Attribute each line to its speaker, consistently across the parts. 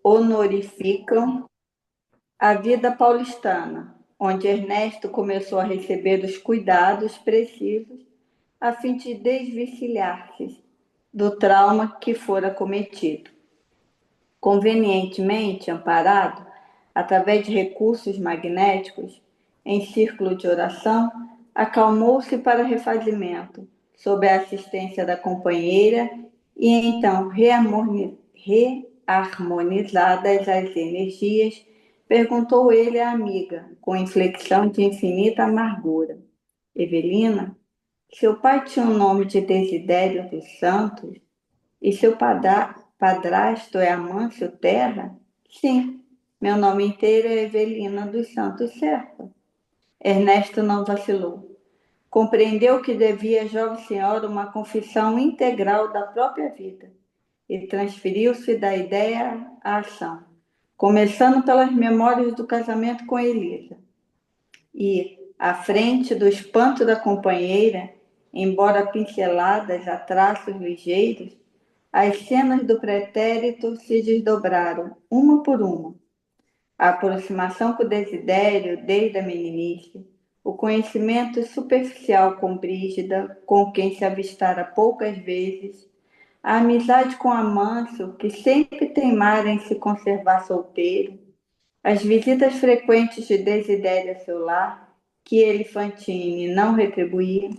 Speaker 1: honorificam a vida paulistana, onde Ernesto começou a receber os cuidados precisos a fim de desvencilhar-se do trauma que fora cometido. Convenientemente amparado, através de recursos magnéticos, em círculo de oração, acalmou-se para refazimento, sob a assistência da companheira, e então, reharmonizadas as energias, perguntou ele à amiga, com inflexão de infinita amargura: Evelina, seu pai tinha o nome de Desidério dos Santos? E seu padrasto é Amâncio Terra? Sim, meu nome inteiro é Evelina dos Santos Serpa. Ernesto não vacilou. Compreendeu que devia à jovem senhora uma confissão integral da própria vida e transferiu-se da ideia à ação, começando pelas memórias do casamento com Elisa. E, à frente do espanto da companheira, embora pinceladas a traços ligeiros, as cenas do pretérito se desdobraram, uma por uma. A aproximação com o Desidério desde a meninice, o conhecimento superficial com Brígida, com quem se avistara poucas vezes, a amizade com Amâncio, que sempre teimara em se conservar solteiro, as visitas frequentes de Desidério a seu lar, que ele, Fantine, não retribuía,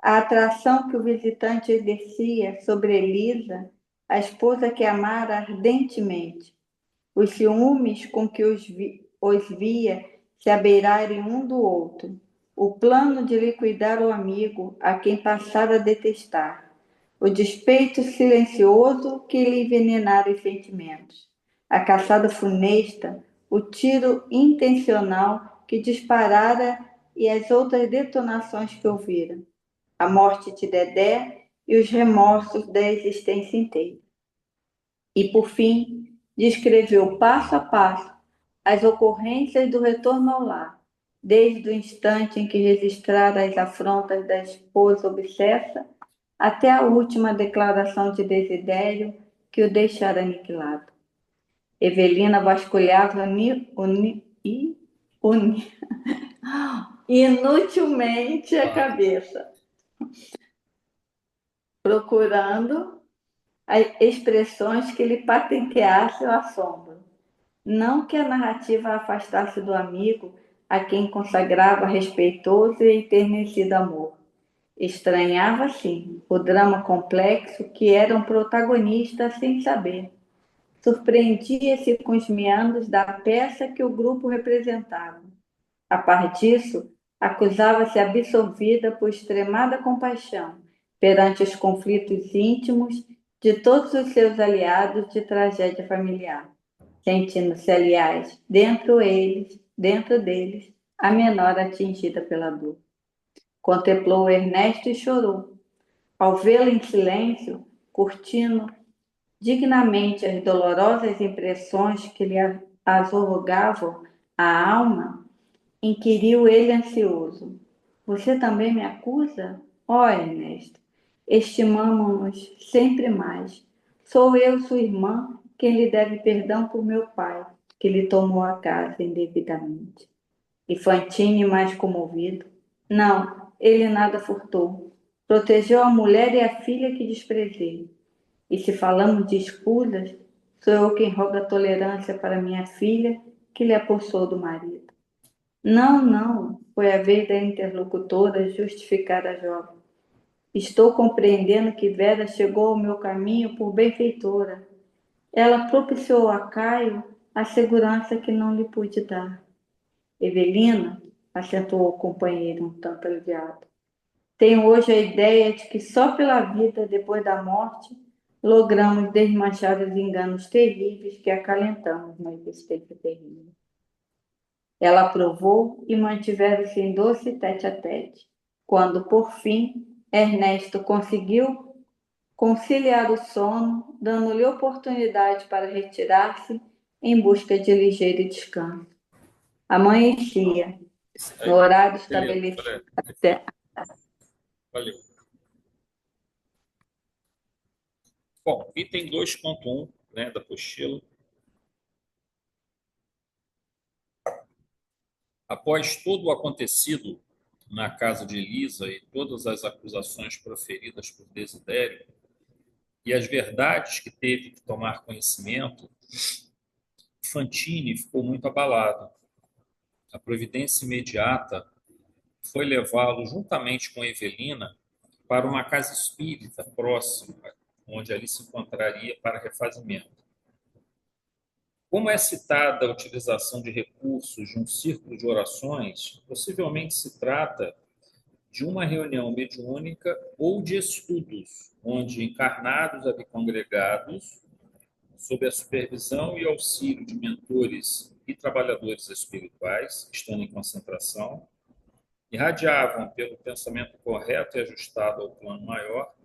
Speaker 1: a atração que o visitante exercia sobre Elisa, a esposa que amara ardentemente, os ciúmes com que os via se abeirarem um do outro, o plano de liquidar o amigo a quem passara a detestar, o despeito silencioso que lhe envenenara os sentimentos, a caçada funesta, o tiro intencional que disparara e as outras detonações que ouvira, a morte de Dedé e os remorsos da existência inteira. E, por fim, descreveu passo a passo as ocorrências do retorno ao lar, desde o instante em que registrara as afrontas da esposa obsessa até a última declaração de Desidério que o deixara aniquilado. Evelina vasculhava inutilmente a cabeça, procurando as expressões que lhe patenteassem o assombro. Não que a narrativa a afastasse do amigo a quem consagrava respeitoso e enternecido amor. Estranhava, sim, o drama complexo que era um protagonista sem saber. Surpreendia-se com os meandros da peça que o grupo representava. A par disso, acusava-se absorvida por extremada compaixão perante os conflitos íntimos de todos os seus aliados de tragédia familiar, sentindo-se, aliás, dentro deles, a menor atingida pela dor. Contemplou Ernesto e chorou. Ao vê-lo em silêncio, curtindo dignamente as dolorosas impressões que lhe azorrogavam a alma, inquiriu ele ansioso: Você também me acusa? Ó Ernesto, estimamo-nos sempre mais. Sou eu, sua irmã, quem lhe deve perdão por meu pai, que lhe tomou a casa indevidamente. E Fantine, mais comovido: Não, ele nada furtou. Protegeu a mulher e a filha que desprezei. E se falamos de escusas, sou eu quem roga tolerância para minha filha, que lhe apossou do marido. Não, não, foi a vez da interlocutora justificar a jovem. Estou compreendendo que Vera chegou ao meu caminho por benfeitora. Ela propiciou a Caio a segurança que não lhe pude dar. Evelina, acentuou o companheiro um tanto aliviado, tenho hoje a ideia de que só pela vida depois da morte logramos desmanchar os enganos terríveis que acalentamos na existência terrível. Ela aprovou e mantiveram-se em doce tete-a-tete, quando, por fim, Ernesto conseguiu conciliar o sono, dando-lhe oportunidade para retirar-se em busca de ligeiro descanso. Amanhecia, no
Speaker 2: Aí,
Speaker 1: horário
Speaker 2: beleza.
Speaker 1: estabelecido até.
Speaker 2: Valeu. Bom, item 2.1, né, da apostila. Após todo o acontecido na casa de Elisa e todas as acusações proferidas por Desidério e as verdades que teve que tomar conhecimento, Fantine ficou muito abalado. A providência imediata foi levá-lo, juntamente com Evelina, para uma casa espírita próxima, onde ali se encontraria para refazimento. Como é citada a utilização de recursos de um círculo de orações, possivelmente se trata de uma reunião mediúnica ou de estudos, onde encarnados ali congregados, sob a supervisão e auxílio de mentores e trabalhadores espirituais, estando em concentração, irradiavam pelo pensamento correto e ajustado ao plano maior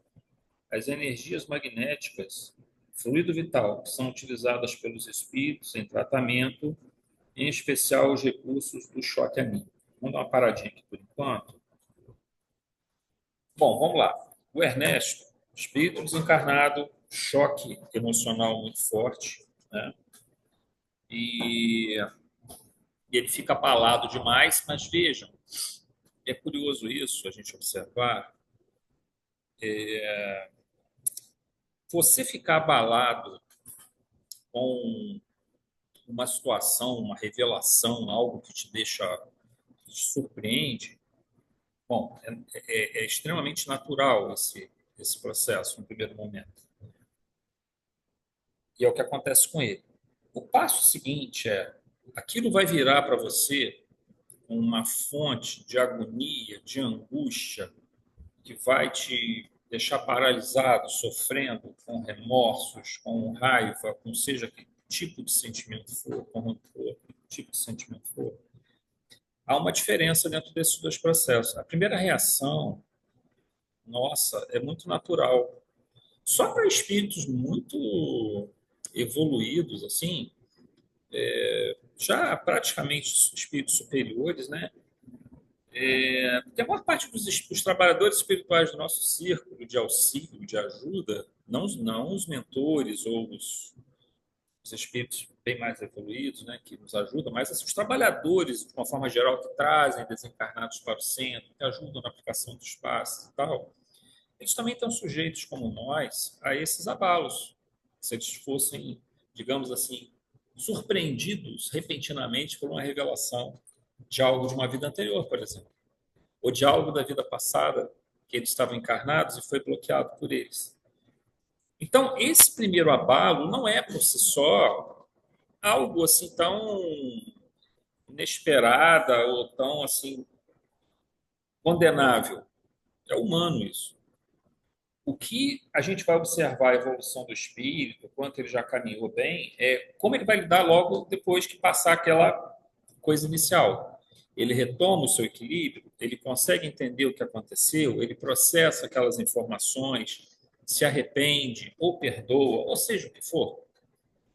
Speaker 2: as energias magnéticas, fluido vital, que são utilizadas pelos espíritos em tratamento, em especial os recursos do choque anímico. Vamos dar uma paradinha aqui por enquanto. Bom, vamos lá. O Ernesto, espírito desencarnado, choque emocional muito forte, né? E ele fica abalado demais, mas vejam, é curioso isso, a gente observar. Você ficar abalado com uma situação, uma revelação, algo que te deixa, que te surpreende, bom, é extremamente natural esse processo no primeiro momento. E é o que acontece com ele. O passo seguinte aquilo vai virar para você uma fonte de agonia, de angústia, que vai te deixar paralisado, sofrendo, com remorsos, com raiva, com seja que tipo de sentimento for, com rancor, que tipo de sentimento for. Há uma diferença dentro desses dois processos. A primeira reação, nossa, é muito natural. Só para espíritos muito evoluídos, assim, já praticamente espíritos superiores, né? Porque a maior parte dos trabalhadores espirituais do nosso círculo de auxílio, de ajuda, não os mentores ou os espíritos bem mais evoluídos, né, que nos ajudam, mas assim, os trabalhadores, de uma forma geral, que trazem desencarnados para o centro, que ajudam na aplicação do espaço e tal, eles também estão sujeitos, como nós, a esses abalos. Se eles fossem, digamos assim, surpreendidos repentinamente por uma revelação de algo de uma vida anterior, por exemplo, ou de algo da vida passada que eles estavam encarnados e foi bloqueado por eles. Então, esse primeiro abalo não é por si só algo assim tão inesperada ou tão assim condenável. É humano isso. O que a gente vai observar a evolução do espírito, quanto ele já caminhou bem, é como ele vai lidar logo depois que passar aquela coisa inicial. Ele retoma o seu equilíbrio, ele consegue entender o que aconteceu, ele processa aquelas informações, se arrepende ou perdoa, ou seja o que for.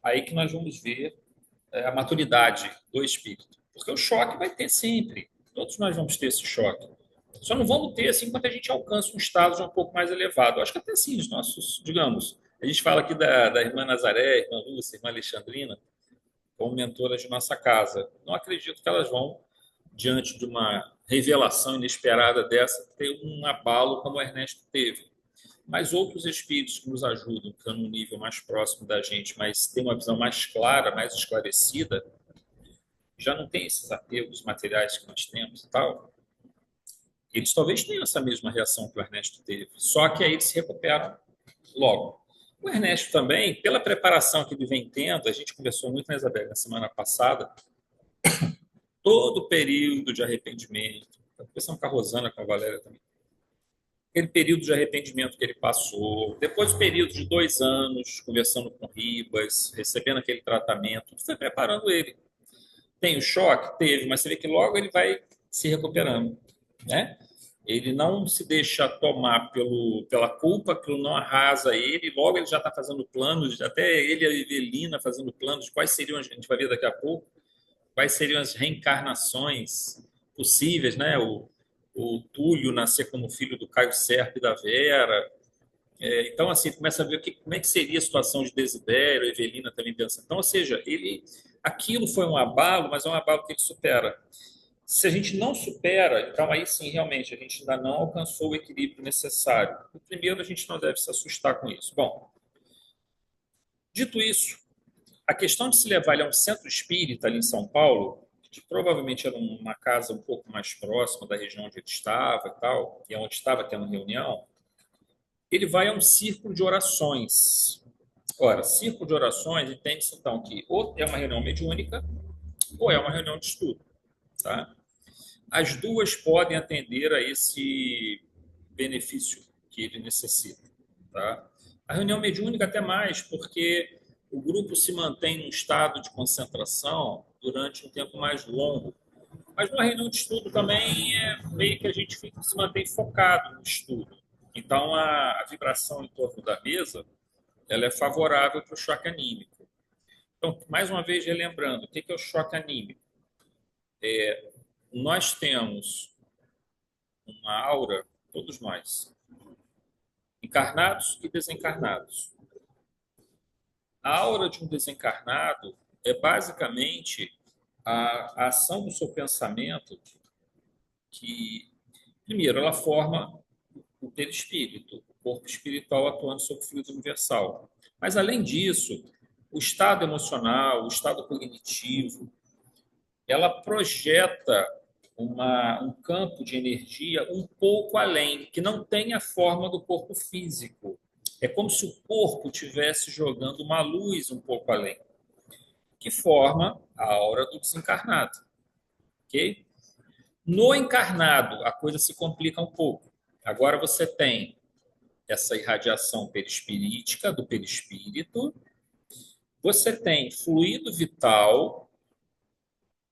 Speaker 2: Aí que nós vamos ver a maturidade do espírito. Porque o choque vai ter sempre. Todos nós vamos ter esse choque. Só não vamos ter assim quando a gente alcança um estado já um pouco mais elevado. Acho que até assim, os nossos, digamos, a gente fala aqui da irmã Nazaré, irmã Lúcia, irmã Alexandrina, como mentoras de nossa casa. Não acredito que elas vão, diante de uma revelação inesperada dessa, ter um abalo como o Ernesto teve. Mas outros espíritos que nos ajudam, que estão num nível mais próximo da gente, mas tem uma visão mais clara, mais esclarecida, já não tem esses apegos materiais que nós temos e tal, eles talvez tenham essa mesma reação que o Ernesto teve, só que aí eles se recuperam logo. O Ernesto também, pela preparação que ele vem tendo, a gente conversou muito, né, Isabel, na semana passada, todo o período de arrependimento, conversando com a Rosana, com a Valéria também, aquele período de arrependimento que ele passou, depois o período de 2 anos, conversando com Ribas, recebendo aquele tratamento, foi preparando ele. Tem o choque? Teve, mas você vê que logo ele vai se recuperando, né? Ele não se deixa tomar pela culpa, aquilo não arrasa ele, logo ele já está fazendo planos, até ele e a Evelina fazendo planos de quais seriam, a gente vai ver daqui a pouco, quais seriam as reencarnações possíveis, né? O Túlio nascer como filho do Caio Serpa e da Vera. Então, assim, começa a ver como é que seria a situação de Desidério, a Evelina também pensa. Então, ou seja, aquilo foi um abalo, mas é um abalo que ele supera. Se a gente não supera, então aí sim, realmente, a gente ainda não alcançou o equilíbrio necessário. Primeiro, a gente não deve se assustar com isso. Bom, dito isso, a questão de se levar ele a um centro espírita ali em São Paulo, que provavelmente era uma casa um pouco mais próxima da região onde ele estava e tal, e onde estava tendo reunião, ele vai a um círculo de orações. Ora, círculo de orações entende-se então que ou é uma reunião mediúnica ou é uma reunião de estudo, tá? As duas podem atender a esse benefício que ele necessita, tá? A reunião mediúnica até mais, porque o grupo se mantém num estado de concentração durante um tempo mais longo. Mas uma reunião de estudo também é meio que a gente se mantém focado no estudo. Então, a vibração em torno da mesa ela é favorável para o choque anímico. Então, mais uma vez, relembrando, o que é o choque anímico? Nós temos uma aura, todos nós, encarnados e desencarnados. A aura de um desencarnado é basicamente a ação do seu pensamento que, primeiro, ela forma o perispírito, o corpo espiritual atuando sobre o fluido universal. Mas, além disso, o estado emocional, o estado cognitivo, ela projeta um campo de energia um pouco além, que não tem a forma do corpo físico. É como se o corpo estivesse jogando uma luz um pouco além, que forma a aura do desencarnado. Ok? No encarnado, a coisa se complica um pouco. Agora você tem essa irradiação perispirítica do perispírito, você tem fluido vital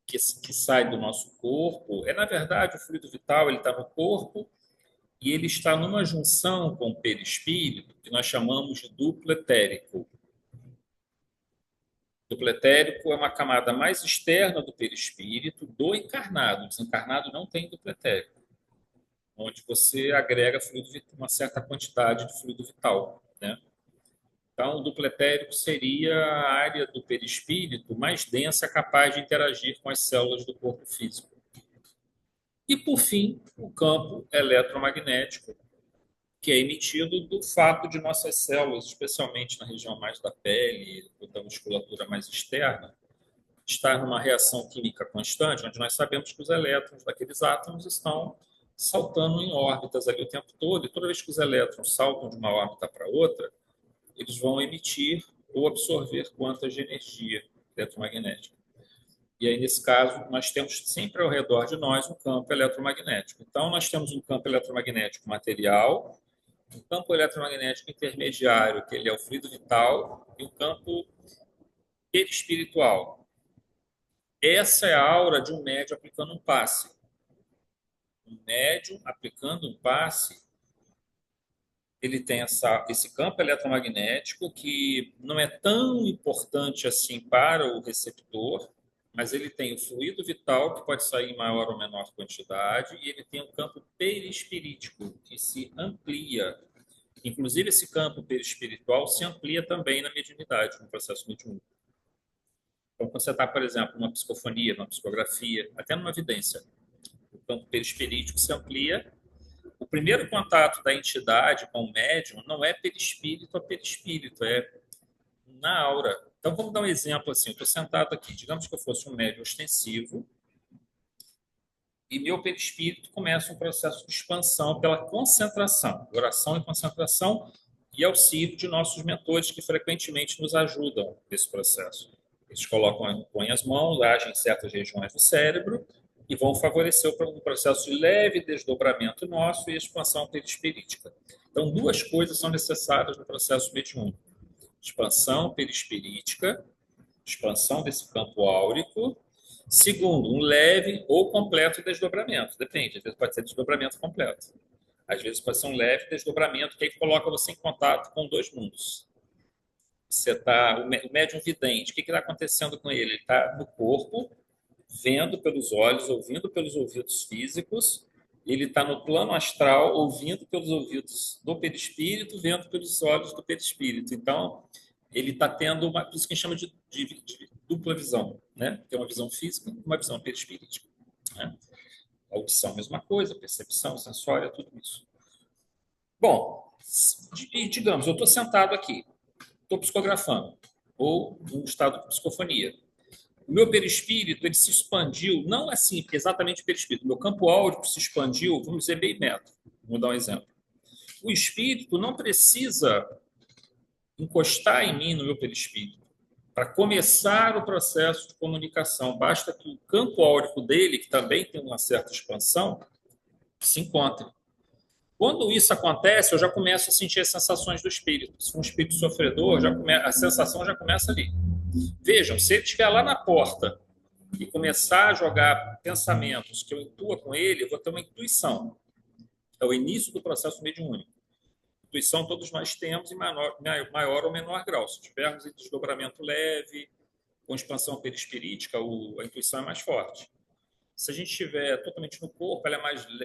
Speaker 2: que sai do nosso corpo. Na verdade, o fluido vital ele está no corpo e ele está numa junção com o perispírito, que nós chamamos de duplo etérico. O duplo etérico é uma camada mais externa do perispírito do encarnado. O desencarnado não tem duplo etérico, onde você agrega fluido, uma certa quantidade de fluido vital, né? Então, o duplo etérico seria a área do perispírito mais densa, capaz de interagir com as células do corpo físico. E, por fim, o campo eletromagnético, que é emitido do fato de nossas células, especialmente na região mais da pele, ou da musculatura mais externa, estar numa reação química constante, onde nós sabemos que os elétrons daqueles átomos estão saltando em órbitas ali o tempo todo, e toda vez que os elétrons saltam de uma órbita para outra, eles vão emitir ou absorver quantas de energia eletromagnética. E aí, nesse caso, nós temos sempre ao redor de nós um campo eletromagnético. Então, nós temos um campo eletromagnético material, um campo eletromagnético intermediário, que ele é o fluido vital, e um campo perispiritual. Essa é a aura de um médium aplicando um passe. Um médium aplicando um passe, ele tem esse campo eletromagnético que não é tão importante assim para o receptor, mas ele tem o fluido vital, que pode sair em maior ou menor quantidade, e ele tem um campo perispirítico, que se amplia. Inclusive, esse campo perispiritual se amplia também na mediunidade, no processo mediúnico. Então, quando você está, por exemplo, numa psicofonia, numa psicografia, até numa vidência, o campo perispirítico se amplia. O primeiro contato da entidade com o médium não é perispírito a perispírito, é na aura. Então, vamos dar um exemplo assim. Eu estou sentado aqui, digamos que eu fosse um médium ostensivo, e meu perispírito começa um processo de expansão pela concentração, oração e concentração, e auxílio de nossos mentores que frequentemente nos ajudam nesse processo. Eles põem as mãos, agem em certas regiões do cérebro e vão favorecer um processo de leve desdobramento nosso e expansão perispirítica. Então, duas coisas são necessárias no processo mediúnico: expansão perispirítica, expansão desse campo áurico. Segundo, um leve ou completo desdobramento. Depende, às vezes pode ser desdobramento completo. Às vezes pode ser um leve desdobramento que aí coloca você em contato com dois mundos. O médium vidente, o que está acontecendo com ele? Ele está no corpo, vendo pelos olhos, ouvindo pelos ouvidos físicos. Ele está no plano astral, ouvindo pelos ouvidos do perispírito, vendo pelos olhos do perispírito. Então, ele está tendo por isso que a gente chama de dupla visão, né? Tem uma visão física e uma visão perispirítica, né? Audição, mesma coisa, percepção, sensória, tudo isso. Bom, digamos, eu estou sentado aqui, estou psicografando, ou num estado de psicofonia. O meu perispírito, ele se expandiu, não assim, exatamente o perispírito, o meu campo áurico se expandiu, vamos dizer, meio metro. Vou dar um exemplo. O espírito não precisa encostar em mim, no meu perispírito, para começar o processo de comunicação. Basta que o campo áurico dele, que também tem uma certa expansão, se encontre. Quando isso acontece, eu já começo a sentir as sensações do espírito. Se for um espírito sofredor, a sensação já começa ali. Vejam, se ele estiver lá na porta e começar a jogar pensamentos que eu intua com ele, eu vou ter uma intuição. É o início do processo mediúnico. Intuição todos nós temos em maior ou menor grau. Se tivermos em desdobramento leve, com expansão perispirítica, a intuição é mais forte. Se a gente estiver totalmente no corpo, ela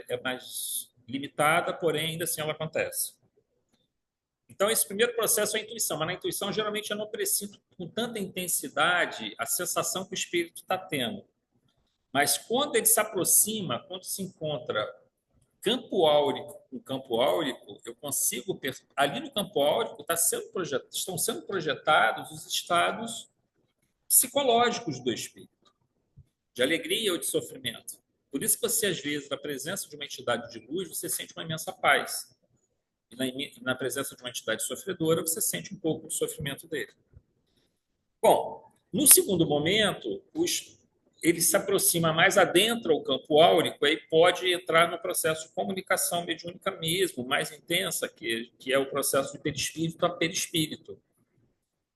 Speaker 2: é mais limitada, porém, ainda assim ela acontece. Então, esse primeiro processo é a intuição, mas na intuição, geralmente, eu não preciso com tanta intensidade a sensação que o espírito está tendo. Mas quando ele se aproxima, quando se encontra campo áurico com campo áurico, eu consigo. Ali no campo áurico estão sendo projetados os estados psicológicos do espírito, de alegria ou de sofrimento. Por isso que você, às vezes, na presença de uma entidade de luz, você sente uma imensa paz. E na presença de uma entidade sofredora, você sente um pouco do sofrimento dele. Bom, no segundo momento, ele se aproxima mais, adentra o campo áurico, aí pode entrar no processo de comunicação mediúnica mesmo, mais intensa, que é o processo de perispírito a perispírito.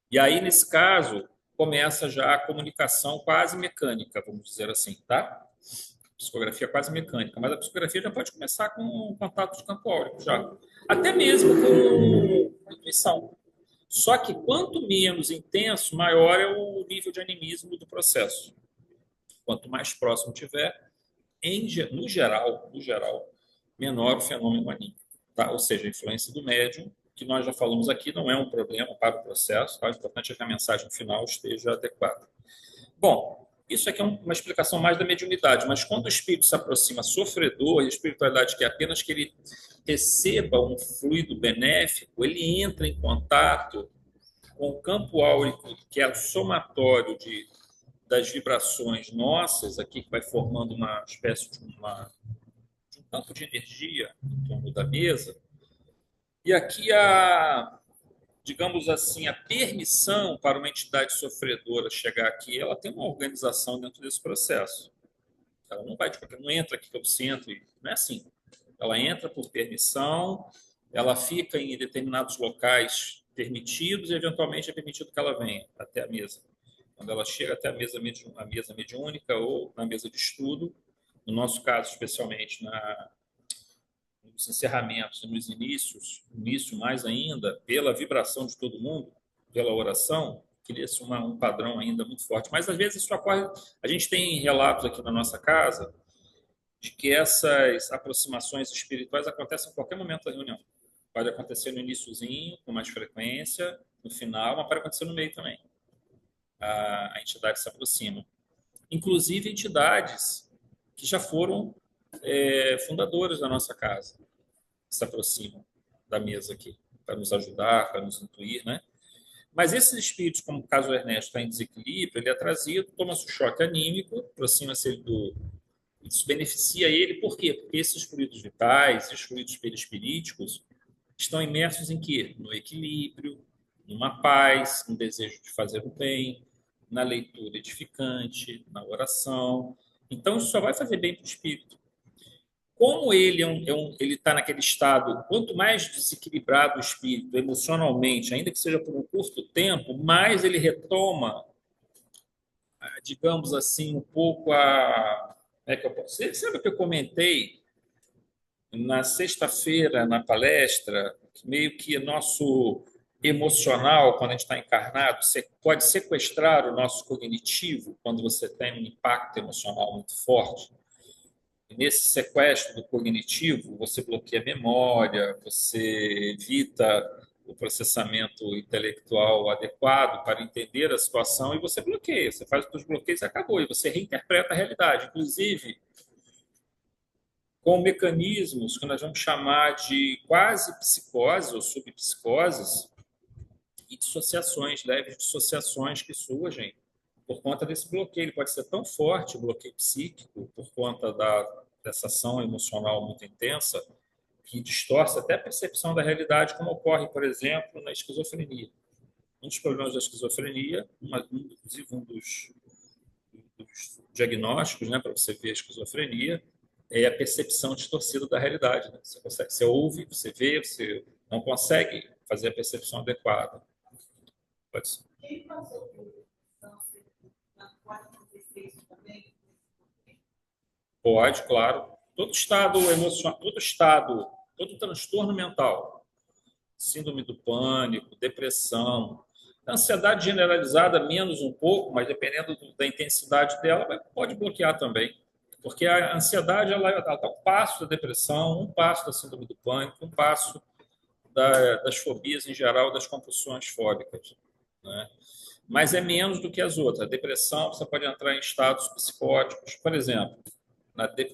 Speaker 2: E aí, nesse caso, começa já a comunicação quase mecânica, vamos dizer assim, tá? Psicografia quase mecânica, mas a psicografia já pode começar com contato de campo áurico, já. Até mesmo com intuição. Só que quanto menos intenso, maior é o nível de animismo do processo. Quanto mais próximo tiver, no geral, menor o fenômeno anímico. Tá? Ou seja, a influência do médium, que nós já falamos aqui, não é um problema para o processo. Tá? O importante é que a mensagem final esteja adequada. Bom, isso aqui é uma explicação mais da mediunidade, mas quando o espírito se aproxima sofredor, e a espiritualidade quer apenas que ele receba um fluido benéfico, ele entra em contato com o campo áurico, que é o somatório das vibrações nossas, aqui que vai formando uma espécie de um campo de energia em torno da mesa. E aqui digamos assim, a permissão para uma entidade sofredora chegar aqui, ela tem uma organização dentro desse processo. Ela não vai, não entra aqui que eu sinto, não é assim. Ela entra por permissão, ela fica em determinados locais permitidos e, eventualmente, é permitido que ela venha até a mesa. Quando ela chega até a mesa mediúnica ou na mesa de estudo, no nosso caso, especialmente nos encerramentos, nos início mais ainda, pela vibração de todo mundo, pela oração, cria-se um padrão ainda muito forte. Mas, às vezes, isso ocorre. A gente tem relatos aqui na nossa casa de que essas aproximações espirituais acontecem em qualquer momento da reunião. Pode acontecer no iníciozinho, com mais frequência, no final, mas pode acontecer no meio também. A entidade se aproxima. Inclusive entidades que já foram fundadoras da nossa casa se aproximam da mesa aqui para nos ajudar, para nos intuir, né? Mas esses espíritos, como o caso do Ernesto, está em desequilíbrio, ele é trazido, toma-se um choque anímico, aproxima-se isso beneficia ele, por quê? Porque esses fluidos vitais, esses fluidos perispiríticos, estão imersos em quê? No equilíbrio, numa paz, no desejo de fazer o bem, na leitura edificante, na oração. Então, isso só vai fazer bem para o espírito. Como ele ele está naquele estado, quanto mais desequilibrado o espírito emocionalmente, ainda que seja por um curto tempo, mais ele retoma, digamos assim, um pouco Você sabe o que eu comentei na sexta-feira na palestra, que meio que nosso emocional, quando a gente está encarnado, pode sequestrar o nosso cognitivo quando você tem um impacto emocional muito forte. E nesse sequestro do cognitivo, você bloqueia a memória, você evita o processamento intelectual adequado para entender a situação e você bloqueia. Você faz os seus bloqueios e acabou. E você reinterpreta a realidade. Inclusive, com mecanismos que nós vamos chamar de quase psicose ou subpsicoses e dissociações, leves dissociações que surgem por conta desse bloqueio. Ele pode ser tão forte, o bloqueio psíquico, por conta dessa ação emocional muito intensa, que distorce até a percepção da realidade, como ocorre, por exemplo, na esquizofrenia. Um dos problemas da esquizofrenia, inclusive um dos diagnósticos, né, para você ver a esquizofrenia, é a percepção distorcida da realidade. Né? Você ouve, você vê, você não consegue fazer a percepção adequada. Pode ser. Pode, claro. Todo estado emocional, todo transtorno mental, síndrome do pânico, depressão, ansiedade generalizada, menos um pouco, mas dependendo da intensidade dela, pode bloquear também. Porque a ansiedade ela está um passo da depressão, um passo da síndrome do pânico, um passo das fobias em geral, das compulsões fóbicas. Né? Mas é menos do que as outras. A depressão, você pode entrar em estados psicóticos. Por exemplo,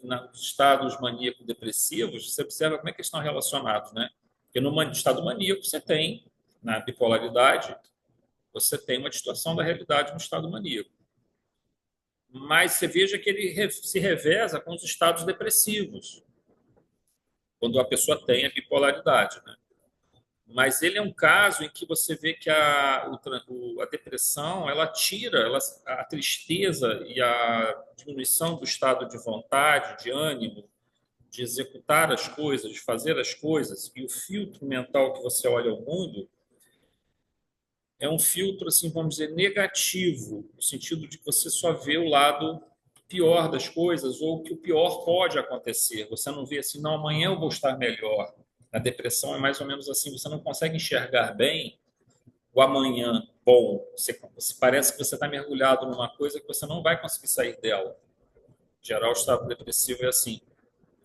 Speaker 2: nos estados maníaco-depressivos, você observa como é que eles estão relacionados. Né? Porque no estado maníaco, você tem, na bipolaridade, você tem uma distorção da realidade no estado maníaco. Mas você veja que ele se reveza com os estados depressivos, quando a pessoa tem a bipolaridade. Né? Mas ele é um caso em que você vê que a depressão ela tira a tristeza e a diminuição do estado de vontade, de ânimo, de executar as coisas, de fazer as coisas, e o filtro mental que você olha ao mundo é um filtro, assim, vamos dizer, negativo, no sentido de que você só vê o lado pior das coisas ou que o pior pode acontecer. Você não vê assim, não, amanhã eu vou estar melhor. Na depressão é mais ou menos assim, você não consegue enxergar bem o amanhã bom. Você parece que você está mergulhado numa coisa que você não vai conseguir sair dela. Em geral, o estado depressivo é assim.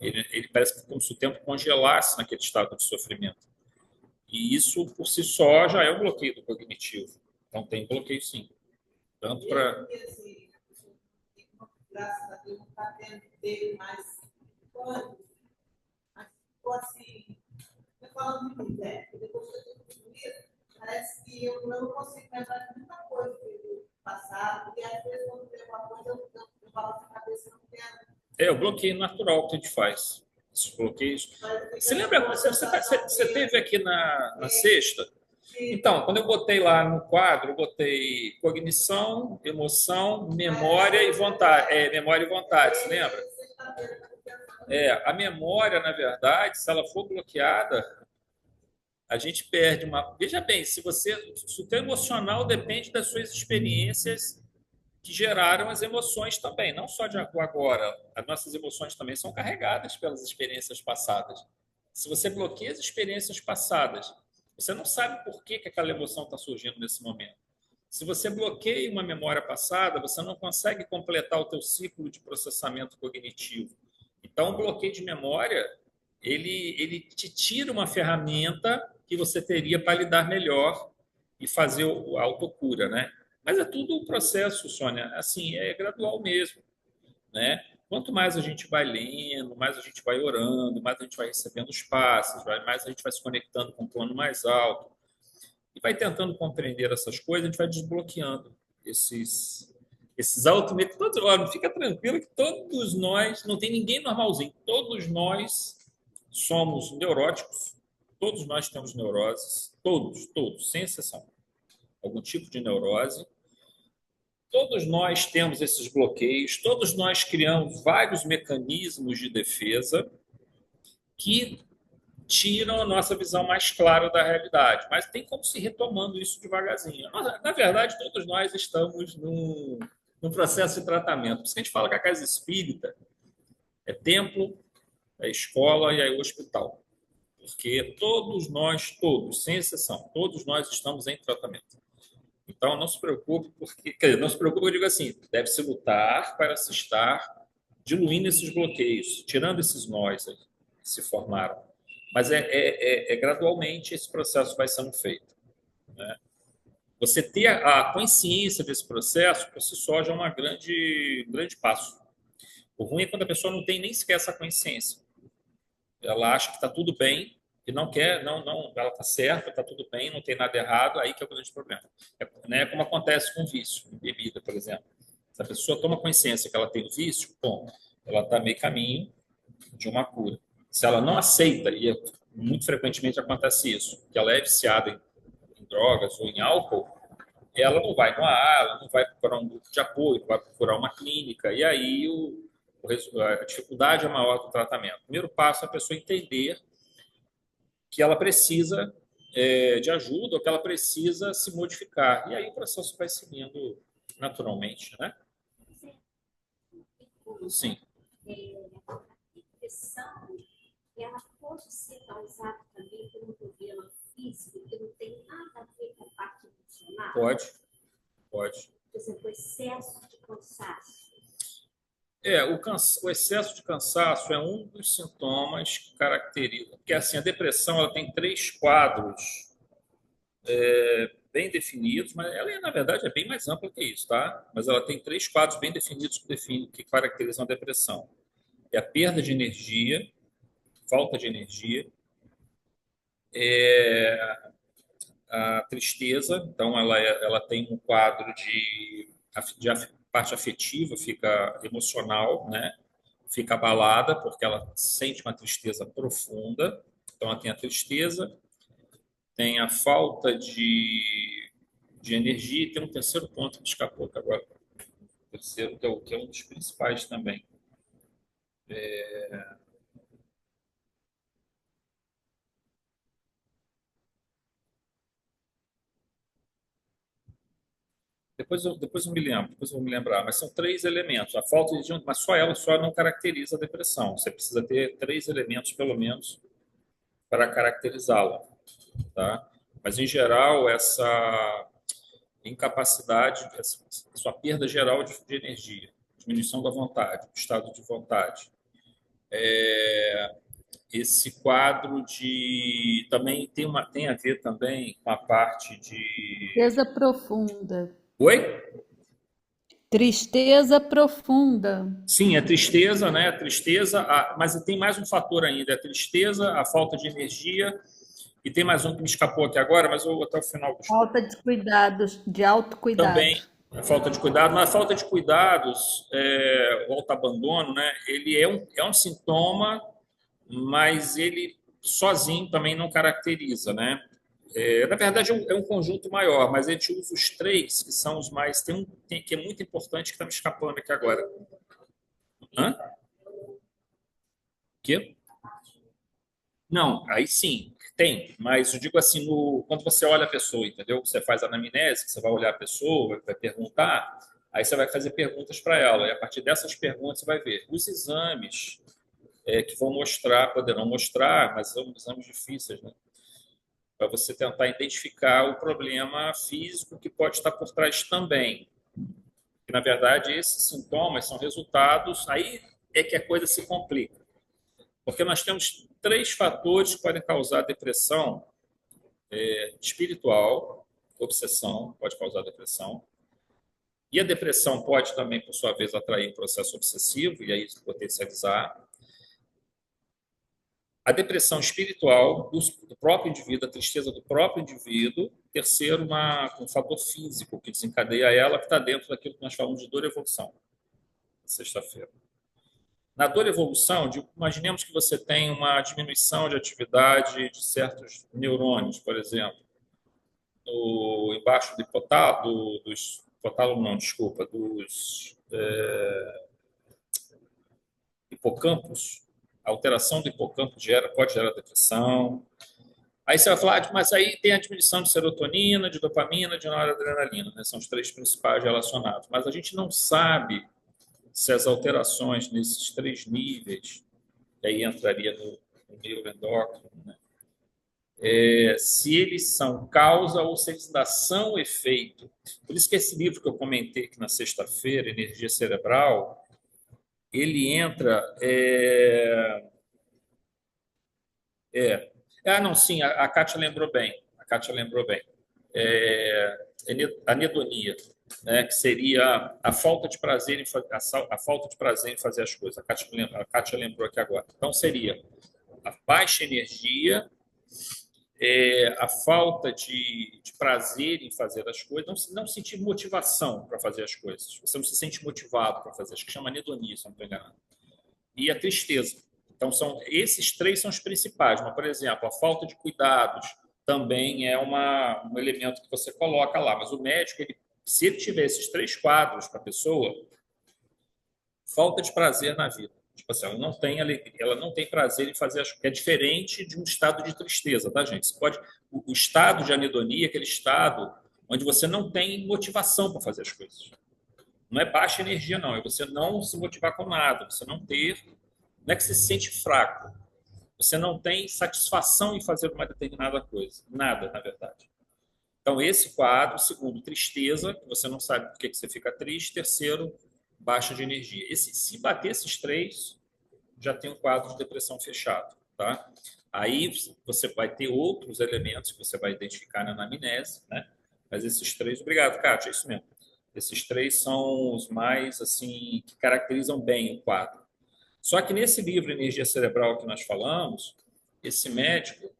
Speaker 2: Ele parece como se o tempo congelasse naquele estado de sofrimento. E isso, por si só, já é um bloqueio do cognitivo. Então, tem bloqueio, sim. Tanto para...
Speaker 3: Graças a Deus, não está tendo mais quando, mas ficou assim, eu falando de mim, né? Depois que eu tenho isso, parece que eu não consigo lembrar de muita coisa do passado, e às vezes, quando tem uma coisa, eu falo na cabeça, eu não quero.
Speaker 2: É o bloqueio natural que a gente faz. Esses bloqueios. Você lembra? Você teve aqui na sexta? Então, quando eu botei lá no quadro, eu botei cognição, emoção, memória e vontade. Memória e vontade, você lembra? A memória, na verdade, se ela for bloqueada, a gente perde uma. Veja bem, se o teu emocional depende das suas experiências que geraram as emoções também, não só de agora. As nossas emoções também são carregadas pelas experiências passadas. Se você bloqueia as experiências passadas, você não sabe por que aquela emoção está surgindo nesse momento. Se você bloqueia uma memória passada, você não consegue completar o teu ciclo de processamento cognitivo. Então, o bloqueio de memória, ele te tira uma ferramenta que você teria para lidar melhor e fazer a autocura, né? Mas é tudo um processo, Sônia, assim, é gradual mesmo, né? Quanto mais a gente vai lendo, mais a gente vai orando, mais a gente vai recebendo os passos, mais a gente vai se conectando com um plano mais alto e vai tentando compreender essas coisas, a gente vai desbloqueando esses automecanismos. Olha, fica tranquilo que todos nós, não tem ninguém normalzinho, todos nós somos neuróticos, todos nós temos neuroses, todos, sem exceção. Algum tipo de neurose. Todos nós temos esses bloqueios, todos nós criamos vários mecanismos de defesa que tiram a nossa visão mais clara da realidade, mas tem como se retomando isso devagarzinho. Na verdade, todos nós estamos num processo de tratamento. Por isso que a gente fala que a casa espírita é templo, é escola e é hospital. Porque todos, sem exceção, todos nós estamos em tratamento. Então, não se preocupe, não se preocupe, eu digo assim, deve-se lutar para se estar diluindo esses bloqueios, tirando esses nós que se formaram. Mas gradualmente esse processo vai sendo feito. Né? Você ter a consciência desse processo, por si só, já é um grande passo. O ruim é quando a pessoa não tem nem sequer essa consciência. Ela acha que está tudo bem e não quer, ela está certa, está tudo bem, não tem nada errado, aí que é o grande problema. Né, como acontece com vício, em bebida, por exemplo. Se a pessoa toma consciência que ela tem o vício, bom, ela está meio caminho de uma cura. Se ela não aceita, e muito frequentemente acontece isso, que ela é viciada em drogas ou em álcool, ela não vai no AA, ela não vai procurar um grupo de apoio, não vai procurar uma clínica, e aí a dificuldade é maior do tratamento. O primeiro passo é a pessoa entender que ela precisa de ajuda ou que ela precisa se modificar. E aí o processo vai seguindo naturalmente, né? Sim.
Speaker 4: A depressão, ela pode ser causada também por um problema físico que não tem nada a ver com a parte emocional?
Speaker 2: Pode.
Speaker 4: Por exemplo, excesso de cansaço.
Speaker 2: O excesso de cansaço é um dos sintomas que caracteriza. Porque assim, a depressão ela tem 3 quadros bem definidos, mas ela, na verdade, é bem mais ampla que isso, tá? Mas ela tem 3 quadros bem definidos que caracterizam a depressão. É a perda de energia, falta de energia, a tristeza, então ela tem um quadro de parte afetiva, fica emocional, né? Fica abalada porque ela sente uma tristeza profunda, então ela tem a tristeza, tem a falta de energia e tem um terceiro ponto que escapou que agora. O terceiro, que é um dos principais também. Depois eu me lembro, depois eu vou me lembrar, mas são 3 elementos. A falta de, mas só não caracteriza a depressão. Você precisa ter 3 elementos, pelo menos, para caracterizá-la, tá? Mas, em geral, essa incapacidade, essa sua perda geral de energia, diminuição da vontade, do estado de vontade, esse quadro de também tem a ver também com a parte de.
Speaker 5: Tristeza profunda.
Speaker 2: Oi?
Speaker 5: Tristeza profunda.
Speaker 2: Sim, é tristeza, né? Tristeza, mas tem mais um fator ainda, é a tristeza, a falta de energia, e tem mais um que me escapou aqui agora, mas eu vou até o final.
Speaker 5: Falta de cuidados, de autocuidado.
Speaker 2: Também a falta de cuidado, mas a falta de cuidados, o autoabandono, né? Ele é um sintoma, mas ele sozinho também não caracteriza, né? Na verdade, é um conjunto maior, mas a gente usa os 3, que são os mais. Que é muito importante, que está me escapando aqui agora. Hã? Que? Não, aí sim, tem, mas eu digo assim, quando você olha a pessoa, entendeu? Você faz a anamnese, você vai olhar a pessoa, vai perguntar, aí você vai fazer perguntas para ela, e a partir dessas perguntas você vai ver os exames que vão mostrar, poderão mostrar, mas são exames difíceis, né? Para você tentar identificar o problema físico que pode estar por trás também. E, na verdade, esses sintomas são resultados, aí é que a coisa se complica. Porque nós temos 3 fatores que podem causar depressão espiritual, obsessão pode causar depressão, e a depressão pode também, por sua vez, atrair processo obsessivo, e aí potencializar. A depressão espiritual do próprio indivíduo, a tristeza do próprio indivíduo. Terceiro, um fator físico que desencadeia ela, que está dentro daquilo que nós falamos de dor e evolução, sexta-feira. Na dor e evolução, imaginemos que você tem uma diminuição de atividade de certos neurônios, por exemplo, embaixo do hipotálamo, dos hipocampos. A alteração do hipocampo pode gerar depressão. Aí você vai falar, mas aí tem a diminuição de serotonina, de dopamina, de noradrenalina, né? São os 3 principais relacionados. Mas a gente não sabe se as alterações nesses 3 níveis, e aí entraria no neuroendócrino, né? Se eles são causa ou se eles ainda são efeito. Por isso que esse livro que eu comentei aqui na sexta-feira, Energia Cerebral, ele entra... não, sim, a Kátia lembrou bem. A Kátia lembrou bem. Anedonia, né, que seria a falta de prazer em fazer as coisas. A Kátia lembrou aqui agora. Então, seria a baixa energia, a falta de prazer em fazer as coisas, não sentir motivação para fazer as coisas. Você não se sente motivado para fazer, acho que chama anedonia, se não estou enganado. E a tristeza. Então, esses três são os principais. Mas, por exemplo, a falta de cuidados também é um elemento que você coloca lá. Mas o médico, se ele tiver esses três quadros para a pessoa, falta de prazer na vida. Tipo assim, ela não tem alegria, ela não tem prazer em fazer as coisas. É diferente de um estado de tristeza, tá, gente? O estado de anedonia é aquele estado onde você não tem motivação para fazer as coisas. Não é baixa energia, não. É você não se motivar com nada, você não ter. Não é que você se sente fraco. Você não tem satisfação em fazer uma determinada coisa. Nada, na verdade. Então, esse quadro. Segundo, tristeza, que você não sabe por que você fica triste. Terceiro, baixa de energia. Se bater esses três, já tem um quadro de depressão fechado. Tá? Aí você vai ter outros elementos que você vai identificar na anamnese, né? Mas esses três... Obrigado, Kátia, é isso mesmo. Esses três são os mais, assim, que caracterizam bem o quadro. Só que nesse livro Energia Cerebral que nós falamos, esse médico,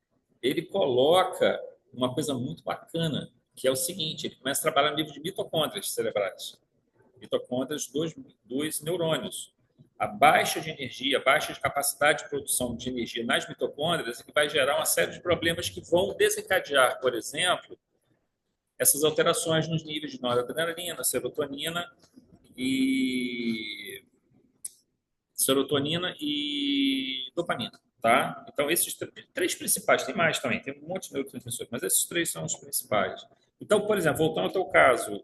Speaker 2: ele coloca uma coisa muito bacana, que é o seguinte, ele começa a trabalhar no livro de mitocôndrias cerebrais. Mitocôndrias dos neurônios. A baixa de energia, a baixa de capacidade de produção de energia nas mitocôndrias é que vai gerar uma série de problemas que vão desencadear, por exemplo, essas alterações nos níveis de noradrenalina, serotonina e dopamina, tá? Então, esses três principais, tem mais também, tem um monte de neurotransmissores, mas esses três são os principais. Então, por exemplo, voltando ao teu caso,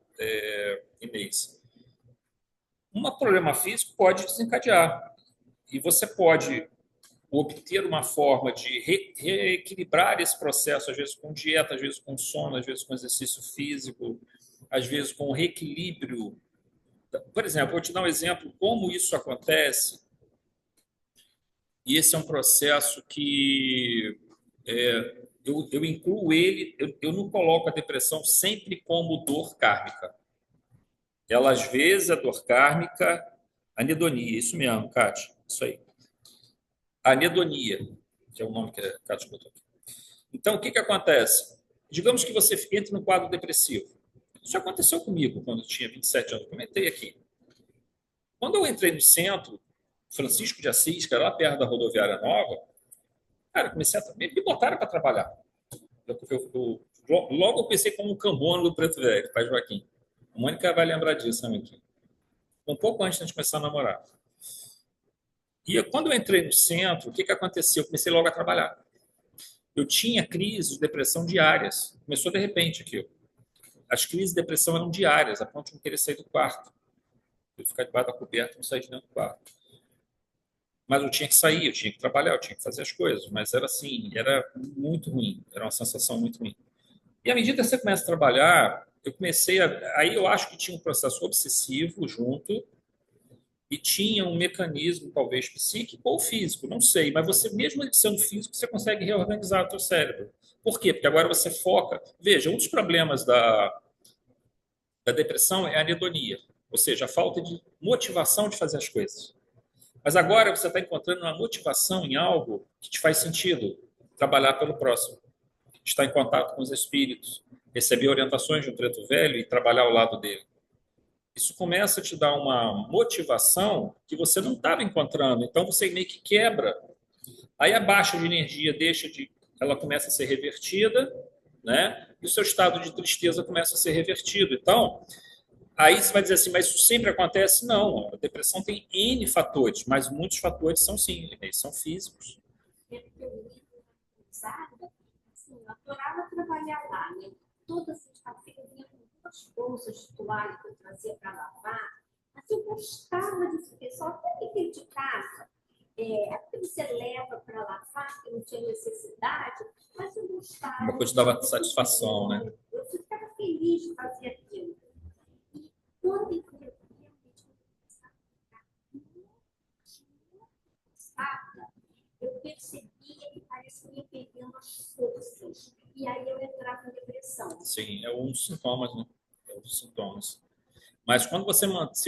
Speaker 2: Inês, um problema físico pode desencadear e você pode obter uma forma de reequilibrar esse processo, às vezes com dieta, às vezes com sono, às vezes com exercício físico, às vezes com reequilíbrio. Por exemplo, vou te dar um exemplo como isso acontece. E esse é um processo que eu incluo ele, eu não coloco a depressão sempre como dor kármica. Ela, às vezes, é dor kármica, anedonia, isso mesmo, Kátia, isso aí. Anedonia, que é o nome que a Kátia botou aqui. Então, o que acontece? Digamos que você entre no quadro depressivo. Isso aconteceu comigo quando eu tinha 27 anos, comentei aqui. Quando eu entrei no centro, Francisco de Assis, que era lá perto da rodoviária nova, cara, comecei a... Me botaram para trabalhar. Logo eu pensei como um cambono do Preto Velho, pai Joaquim. A Mônica vai lembrar disso também aqui. Um pouco antes de a gente começar a namorar. E quando eu entrei no centro, o que aconteceu? Eu comecei logo a trabalhar. Eu tinha crises de depressão diárias. Começou de repente aqui. As crises de depressão eram diárias, a ponto de não querer sair do quarto. Eu ficar debaixo da coberta e não sair de dentro do quarto. Mas eu tinha que sair, eu tinha que trabalhar, eu tinha que fazer as coisas. Mas era assim, era muito ruim. Era uma sensação muito ruim. E à medida que você começa a trabalhar, eu comecei a... Aí eu acho que tinha um processo obsessivo junto e tinha um mecanismo, talvez, psíquico ou físico, não sei. Mas você, mesmo sendo físico, você consegue reorganizar o seu cérebro. Por quê? Porque agora você foca... Veja, um dos problemas da depressão é a anedonia. Ou seja, a falta de motivação de fazer as coisas. Mas agora você está encontrando uma motivação em algo que te faz sentido. Trabalhar pelo próximo. Estar em contato com os espíritos. Receber orientações de um preto velho e trabalhar ao lado dele. Isso começa a te dar uma motivação que você não estava encontrando. Então você meio que quebra. Aí a baixa de energia ela começa a ser revertida, né? E o seu estado de tristeza começa a ser revertido. Então, aí você vai dizer assim, mas isso sempre acontece? Não, a depressão tem N fatores, mas muitos fatores são sim, eles são físicos.
Speaker 4: Assim, eu adorava trabalhar lá, né? Toda sexta-feira eu vinha com duas bolsas de toalha que eu trazia para lavar. Assim, eu gostava disso. O pessoal até me criticava. Porque você leva para lavar, que não tinha necessidade, mas eu gostava.
Speaker 2: Uma coisa dava satisfação, né?
Speaker 4: Eu ficava feliz de fazer aquilo. E quando eu eu percebia que parecia me perdendo as forças. E aí eu entrava em depressão.
Speaker 2: Sim, é um dos sintomas, né? É um dos sintomas. Mas quando você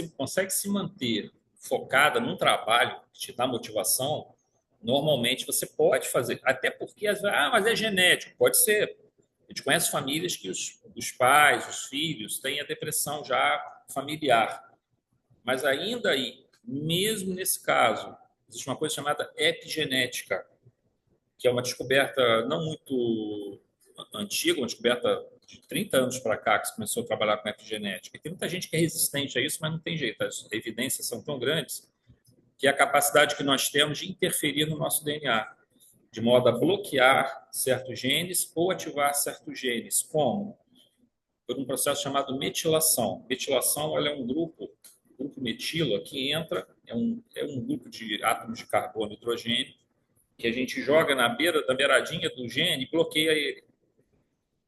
Speaker 2: consegue se manter focada num trabalho que te dá motivação, Normalmente você pode fazer, até porque, mas é genético, pode ser. A gente conhece famílias que os pais, os filhos, têm a depressão já familiar. Mas ainda aí, mesmo nesse caso, existe uma coisa chamada epigenética, que é uma descoberta não muito antiga, uma descoberta de 30 anos para cá que se começou a trabalhar com epigenética. E tem muita gente que é resistente a isso, mas não tem jeito. As evidências são tão grandes que é a capacidade que nós temos de interferir no nosso DNA, de modo a bloquear certos genes ou ativar certos genes. Como? Por um processo chamado metilação. Metilação ela é um grupo metila, que entra, é um grupo de átomos de carbono e hidrogênio, que a gente joga na beiradinha do gene e bloqueia ele.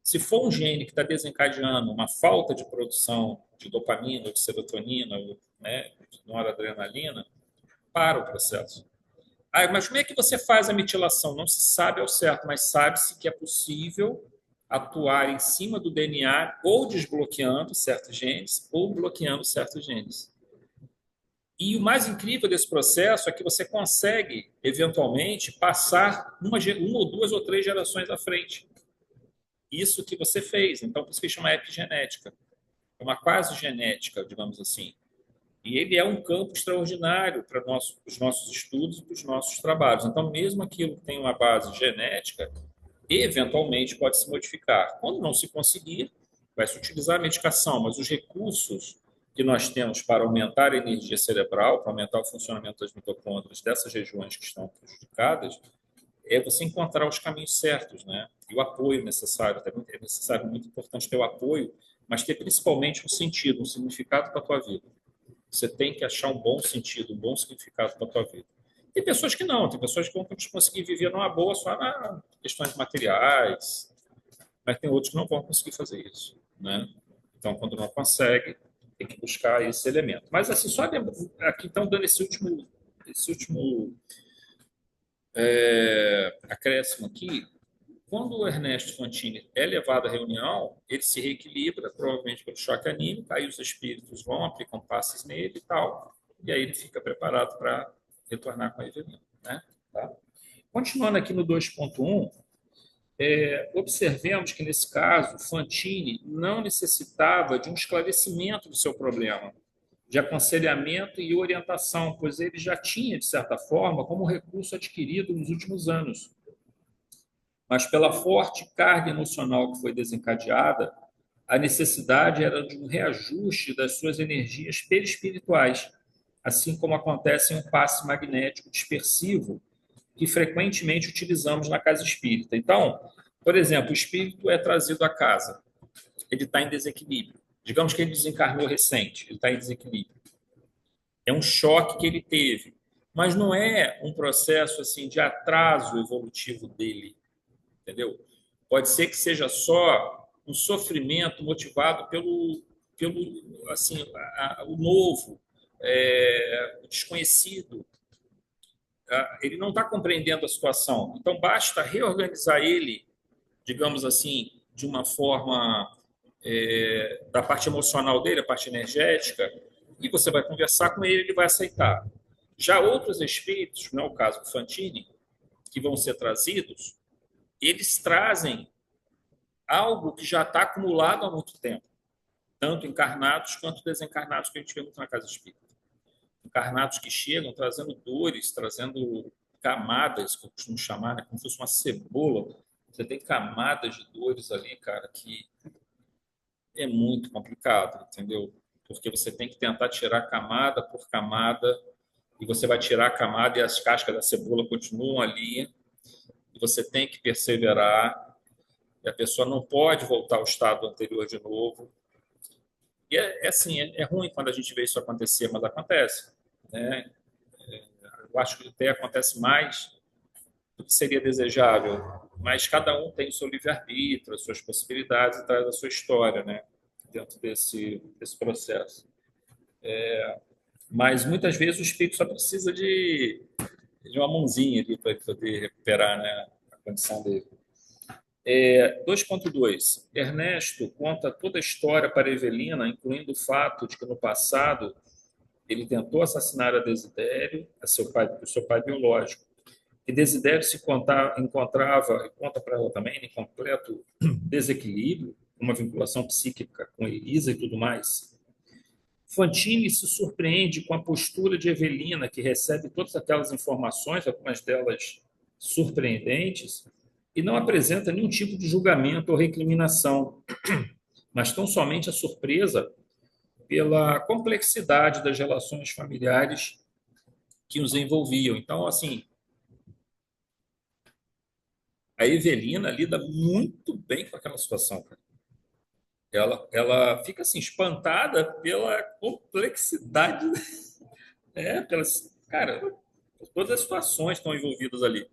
Speaker 2: Se for um gene que está desencadeando uma falta de produção de dopamina, ou de serotonina, né, de noradrenalina, para o processo. Mas como é que você faz a metilação? Não se sabe ao certo, mas sabe-se que é possível atuar em cima do DNA ou desbloqueando certos genes ou bloqueando certos genes. E o mais incrível desse processo é que você consegue, eventualmente, passar uma ou duas ou três gerações à frente. Isso que você fez. Então, por isso que chama epigenética. É uma quase genética, digamos assim. E ele é um campo extraordinário para os nossos estudos e para os nossos trabalhos. Então, mesmo aquilo que tem uma base genética, eventualmente pode se modificar. Quando não se conseguir, vai se utilizar a medicação, mas os recursos que nós temos para aumentar a energia cerebral, para aumentar o funcionamento das mitocôndrias dessas regiões que estão prejudicadas, é você encontrar os caminhos certos, né? E o apoio necessário. É necessário, muito importante ter o apoio, mas ter principalmente um sentido, um significado para a tua vida. Você tem que achar um bom sentido, um bom significado para a tua vida. Tem pessoas que não, tem pessoas que vão conseguir viver numa boa só na questões materiais, mas tem outros que não vão conseguir fazer isso, né? Então, quando não consegue, tem que buscar esse elemento. Mas, assim, só aqui estão dando esse último acréscimo aqui. Quando o Ernesto Fantini é levado à reunião, ele se reequilibra, provavelmente pelo choque anímico, aí os espíritos vão, aplicam passes nele e tal, e aí ele fica preparado para retornar com a Evelina, né? Tá? Continuando aqui no 2.1, observemos que, nesse caso, Fantini não necessitava de um esclarecimento do seu problema, de aconselhamento e orientação, pois ele já tinha, de certa forma, como recurso adquirido nos últimos anos. Mas pela forte carga emocional que foi desencadeada, a necessidade era de um reajuste das suas energias perispirituais, assim como acontece em um passe magnético dispersivo que frequentemente utilizamos na casa espírita. Então, por exemplo, o espírito é trazido à casa, ele está em desequilíbrio. Digamos que ele desencarnou recente, ele está em desequilíbrio. É um choque que ele teve, mas não é um processo assim de atraso evolutivo dele. Entendeu? Pode ser que seja só um sofrimento motivado pelo assim, o novo, o desconhecido. Ele não está compreendendo a situação. Então, basta reorganizar ele, digamos assim, de uma forma da parte emocional dele, a parte energética, e você vai conversar com ele, ele vai aceitar. Já outros espíritos, não é o caso do Fantini, que vão ser trazidos, eles trazem algo que já está acumulado há muito tempo, tanto encarnados quanto desencarnados, que a gente vê muito na casa espírita. Encarnados que chegam trazendo dores, trazendo camadas, que eu costumo chamar, né? Como se fosse uma cebola. Você tem camadas de dores ali, cara, que é muito complicado, entendeu? Porque você tem que tentar tirar camada por camada, e você vai tirar a camada e as cascas da cebola continuam ali, e você tem que perseverar, e a pessoa não pode voltar ao estado anterior de novo. E assim, é ruim quando a gente vê isso acontecer, mas acontece, né? Eu acho que até acontece mais do que seria desejável, mas cada um tem o seu livre-arbítrio, as suas possibilidades e traz a sua história, né? Dentro desse processo. Mas muitas vezes o espírito só precisa de uma mãozinha ali para poder recuperar, né, a condição dele. 2.2. Ernesto conta toda a história para Evelina, incluindo o fato de que no passado ele tentou assassinar a Desidério, o seu pai biológico, que Desidério encontrava, e conta para ela também, em completo desequilíbrio, uma vinculação psíquica com Elisa e tudo mais. Fantine se surpreende com a postura de Evelina, que recebe todas aquelas informações, algumas delas surpreendentes, e não apresenta nenhum tipo de julgamento ou recriminação, mas tão somente a surpresa pela complexidade das relações familiares que os envolviam. Então, assim, a Evelina lida muito bem com aquela situação, cara. Ela fica assim espantada pela complexidade, cara, todas as situações estão envolvidas ali.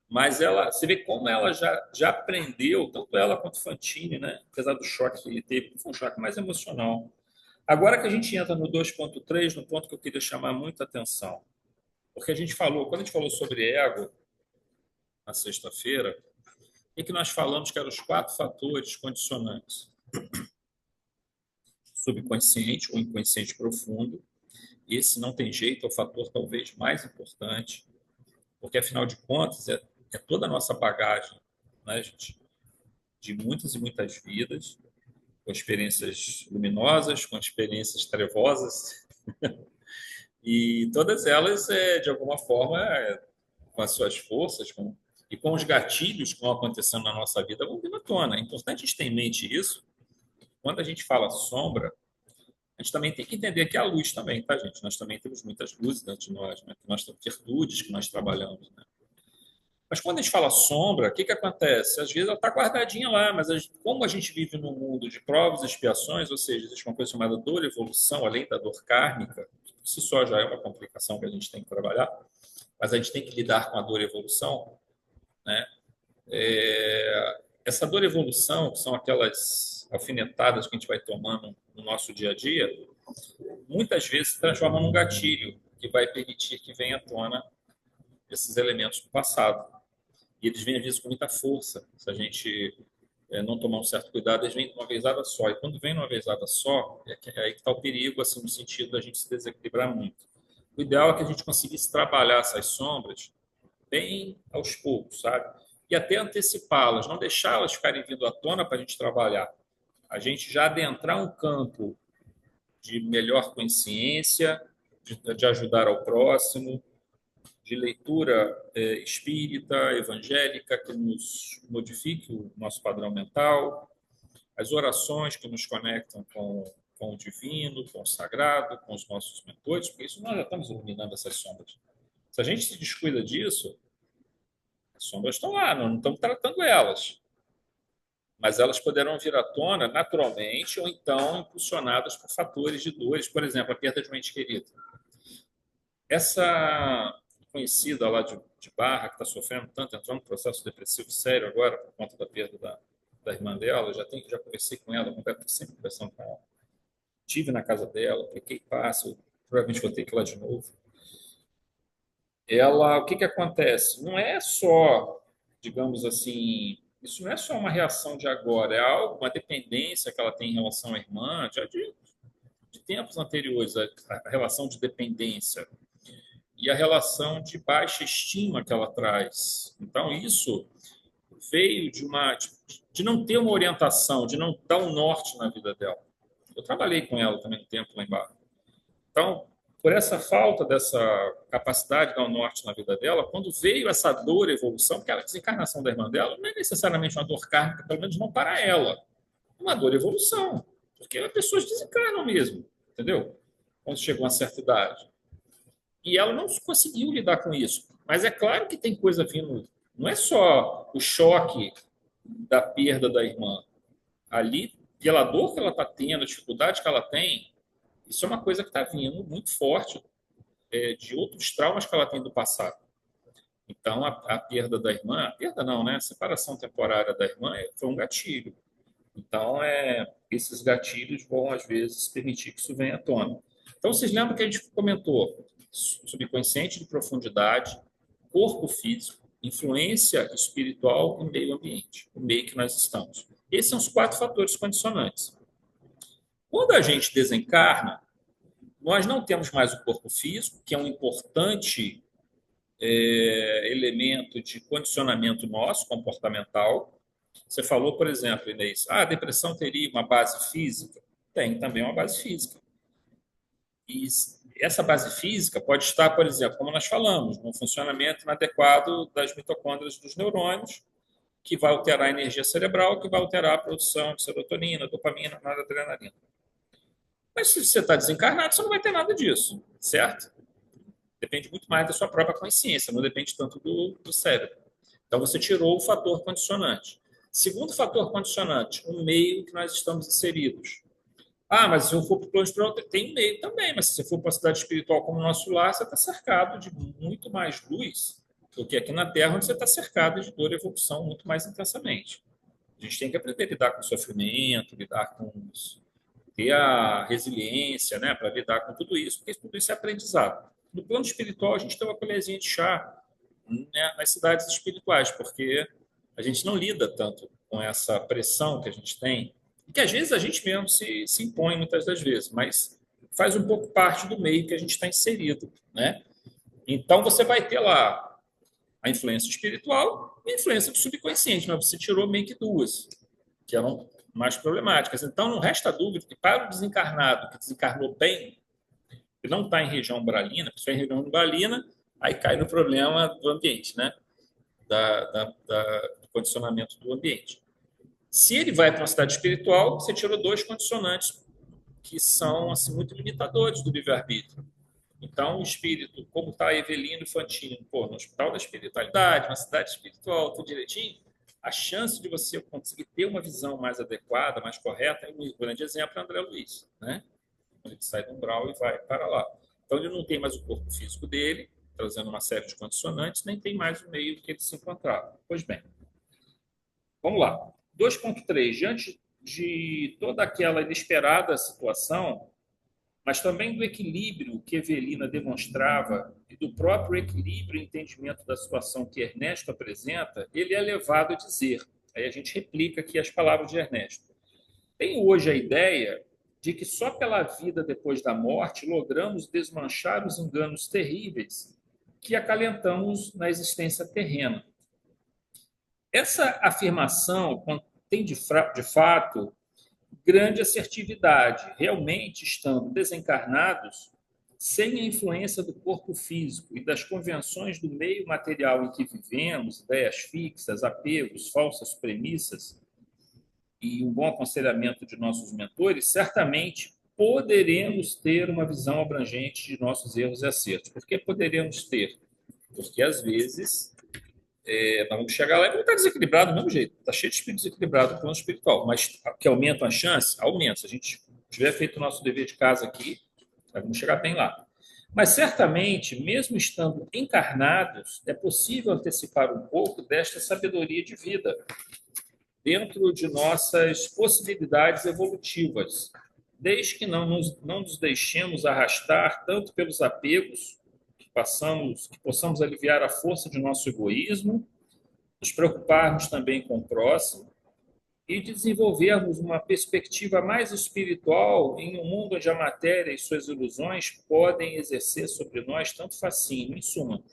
Speaker 2: Mas você vê como ela já aprendeu, tanto ela quanto Fantine, né? Apesar do choque que ele teve, foi um choque mais emocional. Agora que a gente entra no 2.3, no ponto que eu queria chamar muita atenção, porque quando a gente falou sobre ego na sexta-feira, e que nós falamos que eram os 4 fatores condicionantes: subconsciente ou inconsciente profundo. Esse não tem jeito, é o fator talvez mais importante, porque afinal de contas é toda a nossa bagagem, né, gente? De muitas e muitas vidas, com experiências luminosas, com experiências trevosas, e todas elas, de alguma forma, com as suas forças e com os gatilhos que vão acontecendo na nossa vida, vão vir à tona. É importante a gente ter em mente isso. Quando a gente fala sombra, a gente também tem que entender que é a luz também, tá, gente? Nós também temos muitas luzes dentro de nós, né? Que nós temos virtudes que nós trabalhamos, né? Mas quando a gente fala sombra, o que que acontece? Às vezes ela está guardadinha lá, mas como a gente vive num mundo de provas e expiações, ou seja, existe uma coisa chamada dor e evolução, além da dor kármica, que por si só já é uma complicação que a gente tem que trabalhar, mas a gente tem que lidar com a dor e evolução, né? Essa dor e evolução, que são aquelas alfinetadas que a gente vai tomando no nosso dia a dia, muitas vezes se transformam num gatilho que vai permitir que venha à tona esses elementos do passado. E eles vêm, às vezes, com muita força. Se a gente não tomar um certo cuidado, eles vêm de uma vezada só. E quando vem de uma vezada só, é aí que está o perigo, assim, no sentido da gente se desequilibrar muito. O ideal é que a gente conseguisse trabalhar essas sombras bem aos poucos, sabe? E até antecipá-las, não deixá-las ficarem vindo à tona para a gente trabalhar. A gente já adentrar um campo de melhor consciência, de ajudar ao próximo, de leitura espírita, evangélica, que nos modifique o nosso padrão mental, as orações que nos conectam com o divino, com o sagrado, com os nossos mentores, porque isso nós já estamos iluminando essas sombras. Se a gente se descuida disso, as sombras estão lá, não estamos tratando elas. Mas elas poderão vir à tona naturalmente ou então impulsionadas por fatores de dores, por exemplo, a perda de um ente querido. Essa conhecida lá de Barra, que está sofrendo tanto, entrou num processo depressivo sério agora, por conta da perda da irmã dela, já conversei com ela, sempre conversando com ela. Estive na casa dela, apliquei passo, provavelmente vou ter que ir lá de novo. O que acontece? Não é só, digamos assim, isso não é só uma reação de agora, é uma dependência que ela tem em relação à irmã, já de tempos anteriores, a relação de dependência e a relação de baixa estima que ela traz. Então, isso veio de não ter uma orientação, de não dar um norte na vida dela. Eu trabalhei com ela também um tempo lá embaixo. Então, por essa falta dessa capacidade de dar um norte na vida dela, quando veio essa dor, evolução, porque a desencarnação da irmã dela não é necessariamente uma dor kármica, pelo menos não para ela. É uma dor, evolução. Porque as pessoas desencarnam mesmo, entendeu? Quando chegam a uma certa idade. E ela não conseguiu lidar com isso. Mas é claro que tem coisa vindo. Não é só o choque da perda da irmã. Ali, pela dor que ela está tendo, a dificuldade que ela tem, isso é uma coisa que está vindo muito forte de outros traumas que ela tem do passado. Então, a perda da irmã, a perda não, né? A separação temporária da irmã foi um gatilho. Então, esses gatilhos vão, às vezes, permitir que isso venha à tona. Então, vocês lembram que a gente comentou subconsciente de profundidade, corpo físico, influência espiritual e meio ambiente, o meio que nós estamos. Esses são os 4 fatores condicionantes. Quando a gente desencarna, nós não temos mais o corpo físico, que é um importante elemento de condicionamento nosso, comportamental. Você falou, por exemplo, Inês, a depressão teria uma base física? Tem também uma base física. E essa base física pode estar, por exemplo, como nós falamos, no funcionamento inadequado das mitocôndrias dos neurônios, que vai alterar a energia cerebral, que vai alterar a produção de serotonina, dopamina, noradrenalina. Mas se você está desencarnado, você não vai ter nada disso, certo? Depende muito mais da sua própria consciência, não depende tanto do cérebro. Então, você tirou o fator condicionante. Segundo fator condicionante, o meio que nós estamos inseridos. Mas se eu for para o plano espiritual, tem meio também, mas se você for para a cidade espiritual como o nosso lar, você está cercado de muito mais luz do que aqui na Terra, onde você está cercado de dor e evolução muito mais intensamente. A gente tem que aprender a lidar com o sofrimento, ter a resiliência, né, para lidar com tudo isso, porque tudo isso é aprendizado. No plano espiritual, a gente tem uma colherzinha de chá, né, nas cidades espirituais, porque a gente não lida tanto com essa pressão que a gente tem, e que às vezes a gente mesmo se impõe muitas das vezes, mas faz um pouco parte do meio que a gente está inserido, né? Então você vai ter lá a influência espiritual e a influência do subconsciente, mas você tirou meio que duas, que eram mais problemáticas. Então não resta dúvida que para o desencarnado que desencarnou bem, que não está em região umbralina, porque se em região umbralina, aí cai no problema do ambiente, né? Do condicionamento do ambiente. Se ele vai para uma cidade espiritual, você tirou dois condicionantes que são assim, muito limitadores do livre-arbítrio. Então, o espírito, como está Evelino e Fantino, no hospital da espiritualidade, na cidade espiritual, tudo direitinho, a chance de você conseguir ter uma visão mais adequada, mais correta, é um grande exemplo é André Luiz, né? Ele sai do umbral e vai para lá. Então, ele não tem mais o corpo físico dele, trazendo uma série de condicionantes, nem tem mais o meio que ele se encontrava. Pois bem, vamos lá. 2.3. Diante de toda aquela inesperada situação, mas também do equilíbrio que Evelina demonstrava e do próprio equilíbrio e entendimento da situação que Ernesto apresenta, ele é levado a dizer, aí a gente replica aqui as palavras de Ernesto. Tenho hoje a ideia de que só pela vida depois da morte logramos desmanchar os enganos terríveis que acalentamos na existência terrena. Essa afirmação tem, de fato, grande assertividade, realmente estando desencarnados, sem a influência do corpo físico e das convenções do meio material em que vivemos, ideias fixas, apegos, falsas premissas, e um bom aconselhamento de nossos mentores, certamente poderemos ter uma visão abrangente de nossos erros e acertos. Por que poderemos ter? Porque, às vezes, nós vamos chegar lá e vamos estar desequilibrado do mesmo jeito. Está cheio de espírito desequilibrado no plano espiritual, mas que aumenta a chance? Aumenta. Se a gente tiver feito o nosso dever de casa aqui, nós vamos chegar bem lá. Mas, certamente, mesmo estando encarnados, é possível antecipar um pouco desta sabedoria de vida dentro de nossas possibilidades evolutivas, desde que não nos deixemos arrastar tanto pelos apegos que possamos aliviar a força de nosso egoísmo, nos preocuparmos também com o próximo e desenvolvermos uma perspectiva mais espiritual em um mundo onde a matéria e suas ilusões podem exercer sobre nós tanto fascínio. Em suma,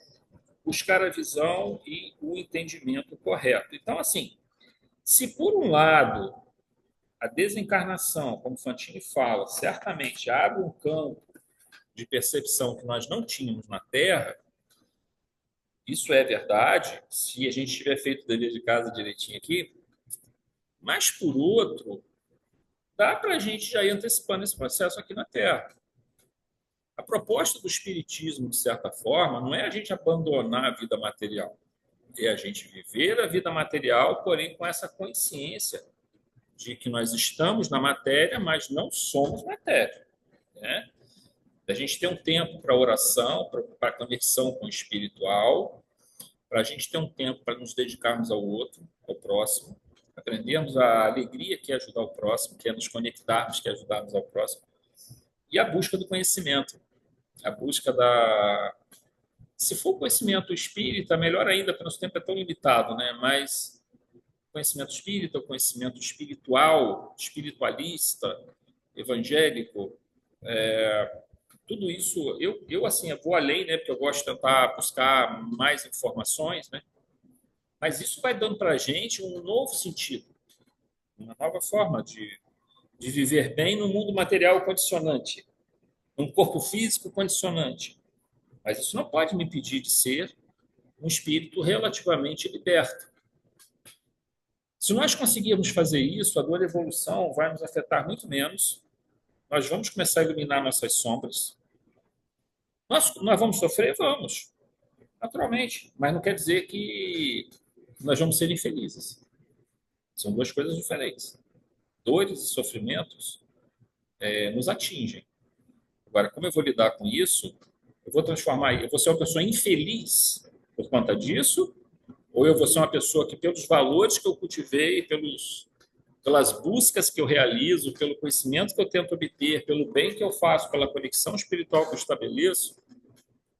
Speaker 2: buscar a visão e o entendimento correto. Então, assim, se por um lado a desencarnação, como Fantini fala, certamente abre um campo de percepção que nós não tínhamos na Terra, isso é verdade, se a gente tiver feito o dever de casa direitinho aqui, mas, por outro, dá para a gente já ir antecipando esse processo aqui na Terra. A proposta do Espiritismo, de certa forma, não é a gente abandonar a vida material, é a gente viver a vida material, porém com essa consciência de que nós estamos na matéria, mas não somos matéria, né? A gente ter um tempo para oração, para conexão com o espiritual, para a gente ter um tempo para nos dedicarmos ao outro, ao próximo, aprendermos a alegria que é ajudar o próximo, que é nos conectarmos, que é ajudarmos ao próximo, e a busca do conhecimento, a busca da... Se for conhecimento espírita, melhor ainda, porque nosso tempo é tão limitado, né? Mas conhecimento espírita, conhecimento espiritual, espiritualista, evangélico, tudo isso, eu assim, eu vou além, né? Porque eu gosto de tentar buscar mais informações, né? Mas isso vai dando para a gente um novo sentido, uma nova forma de viver bem no mundo material condicionante, num corpo físico condicionante. Mas isso não pode me impedir de ser um espírito relativamente liberto. Se nós conseguirmos fazer isso, a dor da evolução vai nos afetar muito menos. Nós vamos começar a eliminar nossas sombras. Nós vamos sofrer? Vamos, naturalmente. Mas não quer dizer que nós vamos ser infelizes. São duas coisas diferentes. Dores e sofrimentos nos atingem. Agora, como eu vou lidar com isso? Eu vou ser uma pessoa infeliz por conta disso? Ou eu vou ser uma pessoa que, pelos valores que eu cultivei, pelas buscas que eu realizo, pelo conhecimento que eu tento obter, pelo bem que eu faço, pela conexão espiritual que eu estabeleço,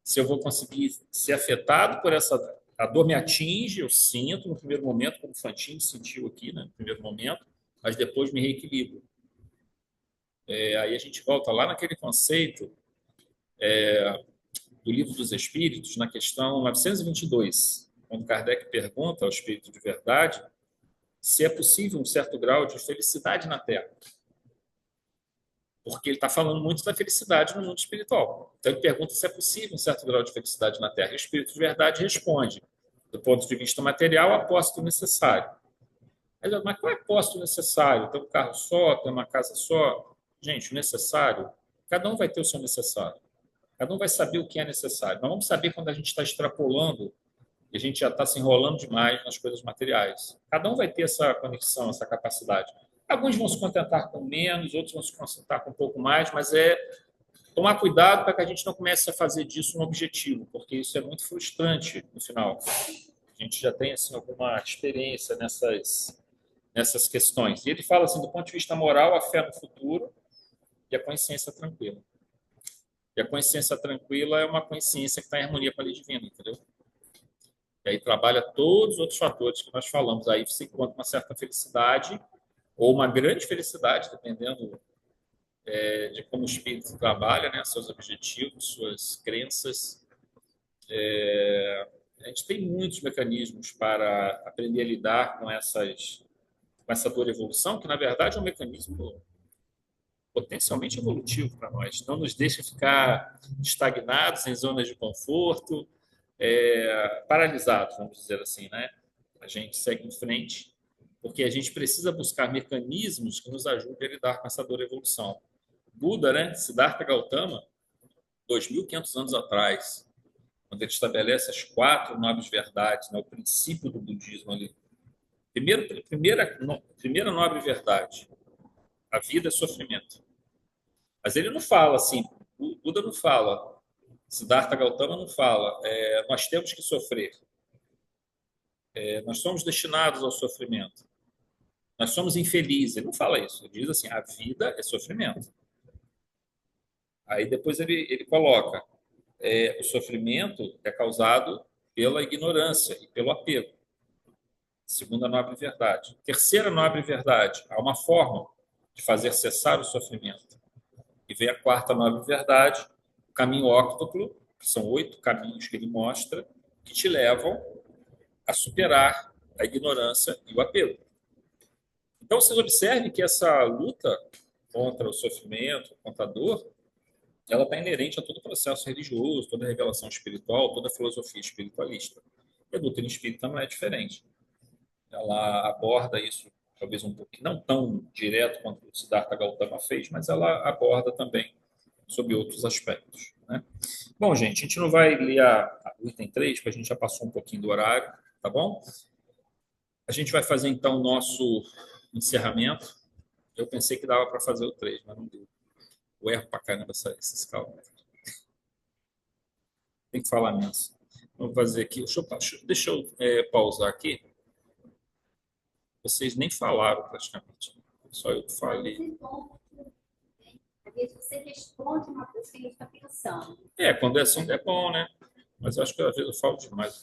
Speaker 2: se eu vou conseguir ser afetado por essa... A dor me atinge, eu sinto no primeiro momento, como o Fantini sentiu aqui, né, no primeiro momento, mas depois me reequilibro. Aí a gente volta lá naquele conceito do Livro dos Espíritos, na questão 922, quando Kardec pergunta ao Espírito de Verdade se é possível um certo grau de felicidade na Terra. Porque ele está falando muito da felicidade no mundo espiritual. Então ele pergunta se é possível um certo grau de felicidade na Terra. E o Espírito de Verdade responde, do ponto de vista material, a posse do necessário. Mas qual é a posse do necessário? Ter um carro só, ter uma casa só? Gente, o necessário, cada um vai ter o seu necessário. Cada um vai saber o que é necessário. Nós vamos saber quando a gente está extrapolando e a gente já está se enrolando demais nas coisas materiais. Cada um vai ter essa conexão, essa capacidade. Alguns vão se contentar com menos, outros vão se contentar com um pouco mais, mas tomar cuidado para que a gente não comece a fazer disso um objetivo, porque isso é muito frustrante no final. A gente já tem assim, alguma experiência nessas questões. E ele fala assim, do ponto de vista moral, a fé no futuro e a consciência tranquila. E a consciência tranquila é uma consciência que está em harmonia com a lei divina, entendeu? E aí trabalha todos os outros fatores que nós falamos. Aí você encontra uma certa felicidade ou uma grande felicidade, dependendo de como o espírito trabalha, né? Seus objetivos, suas crenças. A gente tem muitos mecanismos para aprender a lidar com essa dor e evolução, que na verdade é um mecanismo potencialmente evolutivo para nós. Não nos deixa ficar estagnados em zonas de conforto, paralisados, vamos dizer assim, né? A gente segue em frente, porque a gente precisa buscar mecanismos que nos ajudem a lidar com essa dor e evolução. Buda, né? Siddhartha Gautama, 2.500 anos atrás, quando ele estabelece as 4 nobres verdades, né? O princípio do budismo ali. Primeira nobre verdade, a vida é sofrimento. Mas ele não fala assim, o Buda não fala, Siddhartha Gautama não fala, nós temos que sofrer, nós somos destinados ao sofrimento, nós somos infelizes. Ele não fala isso, ele diz assim, a vida é sofrimento. Aí depois ele coloca, o sofrimento é causado pela ignorância e pelo apego. Segunda nobre verdade. Terceira nobre verdade, há uma forma de fazer cessar o sofrimento. E vem a quarta nobre verdade, o caminho óctuplo, que são 8 caminhos que ele mostra, que te levam a superar a ignorância e o apego. Então, vocês observem que essa luta contra o sofrimento, contra a dor, ela está inerente a todo o processo religioso, toda a revelação espiritual, toda a filosofia espiritualista. E a doutrina espírita não é diferente. Ela aborda isso, talvez um pouquinho, não tão direto quanto o Siddhartha Gautama fez, mas ela aborda também sobre outros aspectos, né? Bom, gente, a gente não vai ler o item 3, porque a gente já passou um pouquinho do horário, tá bom? A gente vai fazer, então, o nosso encerramento. Eu pensei que dava para fazer o 3, mas não deu. Eu erro para caramba esses cálculos. Tem que falar menos. Vamos fazer aqui. Deixa eu pausar aqui. Vocês nem falaram praticamente. Só eu falei.
Speaker 4: Às vezes você responde uma coisa que ele está pensando.
Speaker 2: Quando é assim é bom, né? Mas eu acho que às vezes eu falo demais.